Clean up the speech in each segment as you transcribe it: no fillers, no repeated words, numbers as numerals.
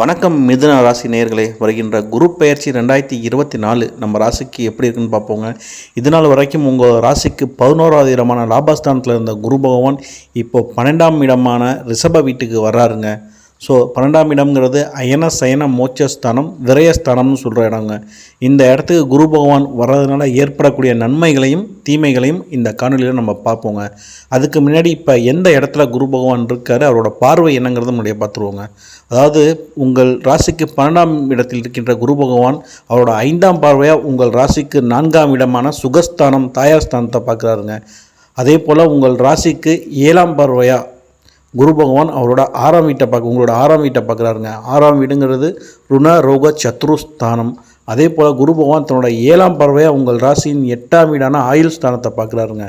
வணக்கம் மிதுன ராசி நேயர்களே. வருகின்ற குரு பெயர்ச்சி 2024 நம்ம ராசிக்கு எப்படி இருக்குன்னு பார்ப்போங்க. இதனால் வரைக்கும் உங்கள் ராசிக்கு 11வது இடமான லாபஸ்தானத்தில் இருந்த குரு பகவான் இப்போ 12ஆம் இடமான ரிஷப வீட்டுக்கு வர்றாருங்க. ஸோ 12ஆம் இடம்ங்கிறது அயன சயன மோட்சஸ்தானம், விரயஸ்தானம்னு சொல்கிற இடங்க. இந்த இடத்துக்கு குரு பகவான் வர்றதுனால ஏற்படக்கூடிய நன்மைகளையும் தீமைகளையும் இந்த காணொலியில் நம்ம பார்ப்போங்க. அதுக்கு முன்னாடி இப்போ எந்த இடத்துல குரு பகவான் இருக்கார், அவரோட பார்வை என்னங்கிறத முன்னாடியே பார்த்துருவோங்க. அதாவது உங்கள் ராசிக்கு 12ஆம் இடத்தில் இருக்கின்ற குரு பகவான் அவரோட 5ஆம் பார்வையாக உங்கள் ராசிக்கு 4ஆம் இடமான சுகஸ்தானம், தாயார் ஸ்தானத்தை பார்க்குறாருங்க. அதே போல் உங்கள் ராசிக்கு 7ஆம் பார்வையாக குரு பகவான் அவரோட 6ஆம் வீட்டை உங்களோட 6ஆம் வீட்டை பார்க்குறாருங்க. 6ஆம் வீடுங்கிறது ருண ரோக சத்ருஸ்தானம். அதே போல் குரு பகவான் தன்னோட 7ஆம் பார்வையாக உங்கள் ராசியின் 8ஆம் வீடான ஆயுள் ஸ்தானத்தை பார்க்குறாருங்க.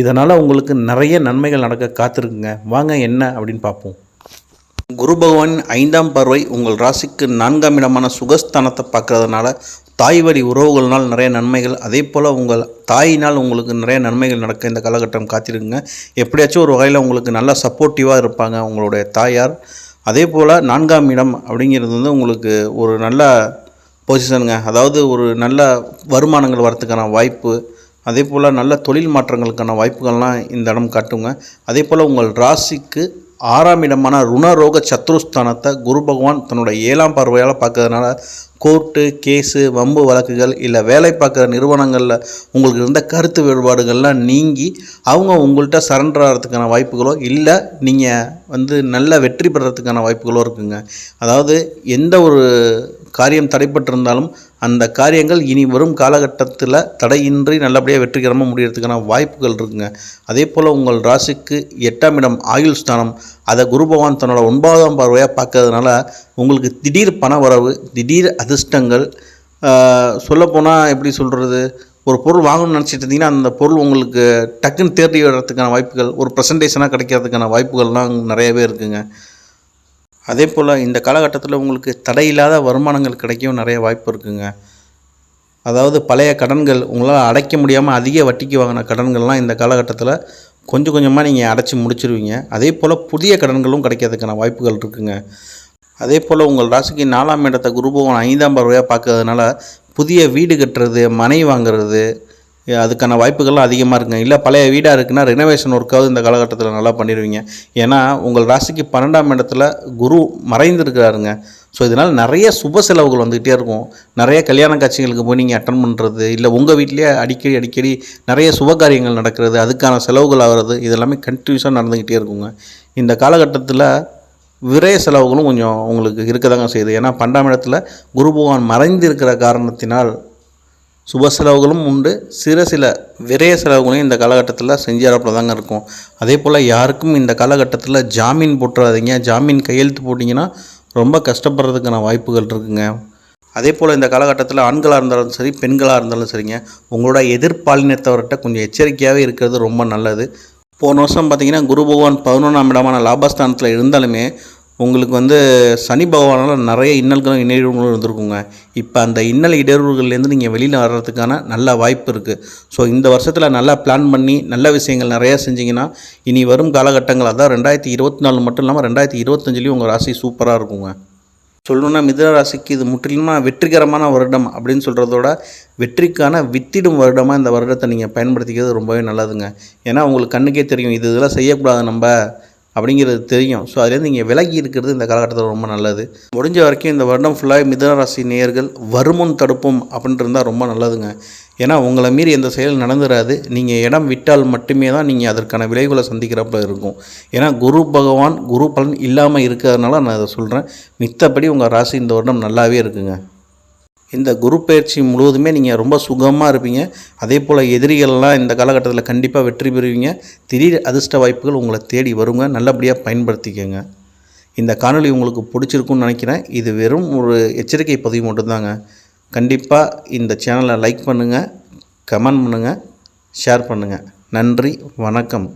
இதனால் உங்களுக்கு நிறைய நன்மைகள் நடக்க காத்திருக்குங்க. வாங்க என்ன அப்படின்னு பார்ப்போம். குரு பகவானின் 5ஆம் பார்வை உங்கள் ராசிக்கு 4ஆம் இடமான சுகஸ்தானத்தை பார்க்கறதுனால தாய் வழி உறவுகள்னால் நிறைய நன்மைகள், அதே போல் உங்கள் தாயினால் உங்களுக்கு நிறைய நன்மைகள் நடக்க இந்த காலகட்டம் காத்திருக்குங்க. எப்படியாச்சும் ஒரு வகையில் உங்களுக்கு நல்லா சப்போர்ட்டிவாக இருப்பாங்க உங்களுடைய தாயார். அதே போல் 4ஆம் இடம் அப்படிங்கிறது வந்து உங்களுக்கு ஒரு நல்ல பொசிஷனுங்க. அதாவது ஒரு நல்ல வருமானங்கள் வரத்துக்கான வாய்ப்பு, அதே போல் நல்ல தொழில் மாற்றங்களுக்கான வாய்ப்புகள்லாம் இந்த இடம் காட்டுங்க. அதே போல் உங்கள் ராசிக்கு 6ஆம் இடமான ருணரோக சத்ருஸ்தானத்தை குரு பகவான் தன்னோட 7ஆம் பார்வையால் பார்க்கறதுனால கோர்ட்டு கேஸு வம்பு வழக்குகள் இல்லை வேலை பார்க்குற நிறுவனங்களில் உங்களுக்கு இருந்த கருத்து வேறுபாடுகள்லாம் நீங்கி அவங்க உங்கள்கிட்ட சரண்டர் ஆகிறதுக்கான வாய்ப்புகளோ இல்லை நீங்கள் நல்ல வெற்றி பெறத்துக்கான வாய்ப்புகளோ இருக்குங்க. அதாவது எந்த ஒரு காரியம் தடைப்பட்டிருந்தாலும் அந்த காரியங்கள் இனி வரும் காலகட்டத்தில் தடையின்றி நல்லபடியாக வெற்றிகரமாக முடியறதுக்கான வாய்ப்புகள் இருக்குங்க. அதே போல் உங்கள் ராசிக்கு 8ஆம் இடம் ஆயுள் ஸ்தானம், அதை குரு பகவான் தன்னோட 9ஆம் பார்வையாக பார்க்கறதுனால உங்களுக்கு திடீர் பண வரவு, திடீர் அதிர்ஷ்டங்கள், சொல்லப்போனால் எப்படி சொல்கிறது, ஒரு பொருள் வாங்கணும்னு நினச்சிட்டு இருந்தீங்கன்னா அந்த பொருள் உங்களுக்கு டக்குன்னு தேடி வர்றதுக்கான வாய்ப்புகள், ஒரு ப்ரெசன்டேஷனாக கிடைக்கிறதுக்கான வாய்ப்புகள்லாம் நிறையவே இருக்குங்க. அதே போல் இந்த காலகட்டத்தில் உங்களுக்கு தடையில்லாத வருமானங்கள் கிடைக்கவும் நிறைய வாய்ப்பு இருக்குங்க. அதாவது பழைய கடன்கள் உங்களால் அடைக்க முடியாமல் அதிக வட்டிக்கு வாங்கின கடன்கள்லாம் இந்த காலகட்டத்தில் கொஞ்சம் கொஞ்சமாக நீங்கள் அடைச்சி முடிச்சிருவீங்க. அதே போல் புதிய கடன்களும் கிடைக்கிறதுக்கான வாய்ப்புகள் இருக்குங்க. அதே போல் உங்கள் ராசிக்கு 4ஆம் இடத்தை குரு பகவான் 5ஆம் பார்வையாக பார்க்கறதுனால புதிய வீடு கட்டுறது, மனை வாங்கிறது, அதுக்கான வாய்ப்புகள்லாம் அதிகமாக இருக்குங்க. இல்லை பழைய வீடாக இருக்குன்னா ரெனோவேஷன் ஒர்க்காவது இந்த காலகட்டத்தில் நல்லா பண்ணிடுவீங்க. ஏன்னா உங்கள் ராசிக்கு 12ஆம் இடத்துல குரு மறைந்திருக்கிறாருங்க. ஸோ இதனால் நிறைய சுப செலவுகள் வந்துக்கிட்டே இருக்கும். நிறைய கல்யாண காட்சிகளுக்கு போய் நீங்கள் அட்டன் பண்ணுறது, இல்லை உங்கள் வீட்லேயே அடிக்கடி நிறைய சுபகாரியங்கள் நடக்கிறது, அதுக்கான செலவுகள் ஆகிறது, இதெல்லாமே கண்டினியூஸாக நடந்துக்கிட்டே இருக்குங்க. இந்த காலகட்டத்தில் விரய செலவுகளும் கொஞ்சம் உங்களுக்கு இருக்க தாங்க செய்யுது. ஏன்னா 12ஆம் இடத்துல குரு பகவான் மறைந்திருக்கிற காரணத்தினால் சுப செலவுகளும் உண்டு, சில விரய செலவுகளையும் இந்த காலகட்டத்தில் செஞ்சாரப்பில் தாங்க இருக்கும். அதே போல் யாருக்கும் இந்த காலகட்டத்தில் ஜாமீன் போட்டுறாதீங்க. ஜாமீன் கையெழுத்து போட்டிங்கன்னா ரொம்ப கஷ்டப்படுறதுக்கான வாய்ப்புகள் இருக்குங்க. அதே போல் இந்த காலகட்டத்தில் ஆண்களாக இருந்தாலும் சரி, பெண்களாக இருந்தாலும் சரிங்க, உங்களோட எதிர்பாலினத்தவர்கிட்ட கொஞ்சம் எச்சரிக்கையாகவே இருக்கிறது ரொம்ப நல்லது. போன வருஷம் பார்த்திங்கன்னா குரு பகவான் 11ஆம் இடமான லாபஸ்தானத்தில் இருந்தாலுமே உங்களுக்கு சனி பகவானால் நிறைய இன்னல்களும் இடையூறுகளும் இருந்திருக்குங்க. இப்போ அந்த இன்னல் இடையூறுகள்லேருந்து நீங்கள் வெளியில் வர்றதுக்கான நல்ல வாய்ப்பு இருக்குது. ஸோ இந்த வருஷத்தில் நல்லா பிளான் பண்ணி நல்ல விஷயங்கள் நிறையா செஞ்சிங்கன்னா இனி வரும் காலகட்டங்கள், அதான் 2024 மட்டும் இல்லாமல் 2025லேயும் உங்கள் ராசி சூப்பராக இருக்குங்க. சொல்லணுன்னா மிதுன ராசிக்கு இது முற்றிலுமாக வெற்றிகரமான வருடம் அப்படின்னு சொல்கிறதோட வெற்றிக்கான வித்திடும் வருடமாக இந்த வருடத்தை நீங்கள் பயன்படுத்திக்கிறது ரொம்பவே நல்லதுங்க. ஏன்னா உங்களுக்கு கண்ணுக்கே தெரியும் இதெல்லாம் செய்யக்கூடாது நம்ம அப்படிங்கிறது தெரியும். ஸோ அதுலேருந்து நீங்கள் விலகி இருக்கிறது இந்த காலகட்டத்தில் ரொம்ப நல்லது. முடிஞ்ச வரைக்கும் இந்த வருடம் ஃபுல்லாக மிதுன ராசி நேயர்கள் வருமுன் தடுப்போம் அப்படின்ட்டு இருந்தால் ரொம்ப நல்லதுங்க. ஏன்னா உங்களை மீறி எந்த செயல் நடந்துடாது. நீங்கள் இடம் விட்டால் மட்டுமே தான் நீங்கள் அதற்கான விளைவுகளை சந்திக்கிறப்ப இருக்கும். ஏன்னா குரு பகவான் குரு பலன் இல்லாமல் இருக்கிறதுனால நான் அதை சொல்கிறேன். மித்தபடி உங்கள் ராசி இந்த வருடம் நல்லாவே இருக்குங்க. இந்த குரு பயிற்சி முழுவதுமே நீங்கள் ரொம்ப சுகமாக இருப்பீங்க. அதே போல் எதிரிகள்லாம் இந்த காலகட்டத்தில் கண்டிப்பாக வெற்றி பெறுவீங்க. திடீர் அதிர்ஷ்ட வாய்ப்புகள் உங்களை தேடி வருங்க. நல்லபடியாக பயன்படுத்திக்கங்க. இந்த காணொளி உங்களுக்கு பிடிச்சிருக்குன்னு நினைக்கிறேன். இது வெறும் ஒரு எச்சரிக்கை பதிவு மட்டும்தாங்க. கண்டிப்பாக இந்த சேனலை லைக் பண்ணுங்கள், கமெண்ட் பண்ணுங்கள், ஷேர் பண்ணுங்கள். நன்றி, வணக்கம்.